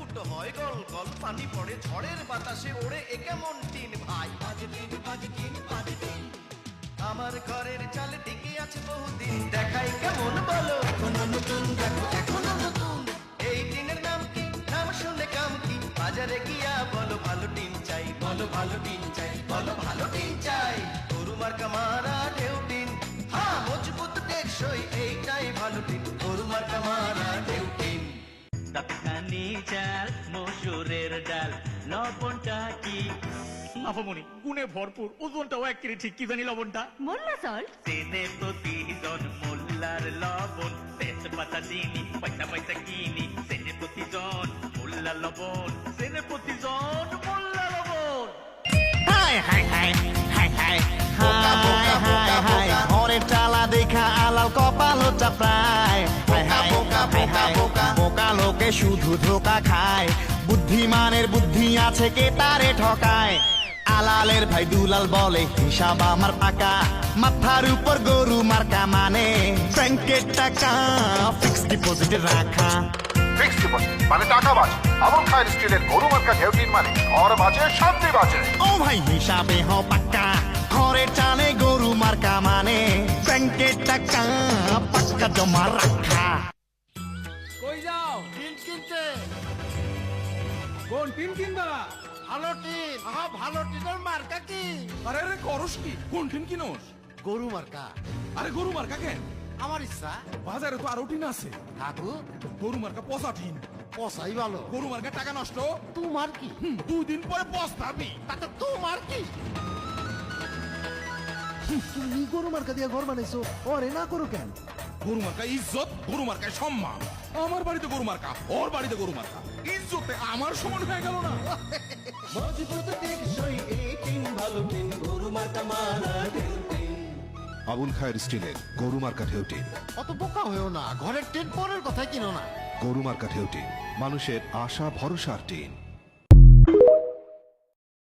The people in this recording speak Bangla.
ফুটো হয় গল গল, পানি পড়ে ঝড়ের বাতাসে ওড়ে, এ কেমন টিন ভাই? বাজে টিন বাজে টিন বাজে টিন। আমার ঘরের চাল টিকে আছে বহুদিন, দেখাই কেমন বলো? এখনো নতুন দেখো এখনো নতুন। এই টিনের নাম কি? নাম শুনে কাম কি? বাজারে গিয়া বলো ভালো টিন চাই, বলো ভালো টিন চাই, বলো ভালো টিন চাই। গরু মার্কা মারা ঢেউ টিন, হ্যাঁ মজবুত টেকসই, এইটাই ভালো টিন। গরু মার্কা মারা ঢেউ টিন। দাপিকানি চাল মসুরের ডাল লবণটা কি আপামনি গুণে ভরপুর, ওজনটাও 1 কেজি ঠিক। কি জানি লবণটা? মোল্লা সল্ট। সেনে প্রতিজন মোল্লার লবণ, তেজপাতা চিনি পয়সা পয়সা কিনি। সেনে প্রতিজন মোল্লা লবণ, সেনে প্রতিজন মোল্লা লবণ। High high high high high high high high ঘরের চালা দেখা আলাল কপালটা প্রায়। হাই হাই হাই হাই বোকা লোকে শুধু ধোকা খায়, বুদ্ধিমানের বুদ্ধি আছে কে তারে ঠকায়। আলালের ভাই দুলাল বলে হিসাব আমার পাকা, মাথার উপর গরু মার্কা মানে ব্যাংকের টাকা ফিক্সড ডিপোজিটে রাখা। ফিক্সড ডিপোজিট মানে টাকা বাঁচে। আমন খায়ের স্টিলের গরু মার্কা ঢেউ টিন মানে ঘর বাঁচে, শান্তি বাঁচে। ও ভাই হিসাবে হ পাক্কা, ঘরের চালে গরু মার্কা মানে ব্যাংকের টাকা পাক্কা জমা রাখা। কই যাও? টিন কিনতে। কোন টিন কিনবা? ভালো টিন। আহা, ভালো টিনের মার্কা কি? আরে আরে করস কি? কোন টিন কিনোস? গরু মার্কা। আরে গরু মার্কা কেন? আমার ইচ্ছা। বাজারে তো আরো টিন আছে। কাকু, গরু মার্কা পচা টিন। পসাই ভালো। গরু মার্কা টাকা নষ্ট, তোমার কি? 2 দিন পরে পস্তাবি। তাতে তোমার কি? তুমি গরু মার্কা দিয়ে ঘর বানাইছো, ওরে না করো কেন? গরু মার্কা ইজ্জত, গরু মার্কায় সম্মান। আমার বাড়িতে গরু মার্কা, ওর বাড়িতে গরু মার্কা, ইজ্জতে আমার সমান হয়ে গেল না? মজবুত টেকসই, এই টিন ভালো টিন। গরু মার্কা মারা ঢেউ টিন। আবুল খায়ের স্টিলের গরু মার্কা ঢেউ টিন। অত বোকা হয়েও না, ঘরের টিন পরের কথাই কিনো না। গরু মার্কা ঢেউ টিন, মানুষের আশা ভরসার টিন।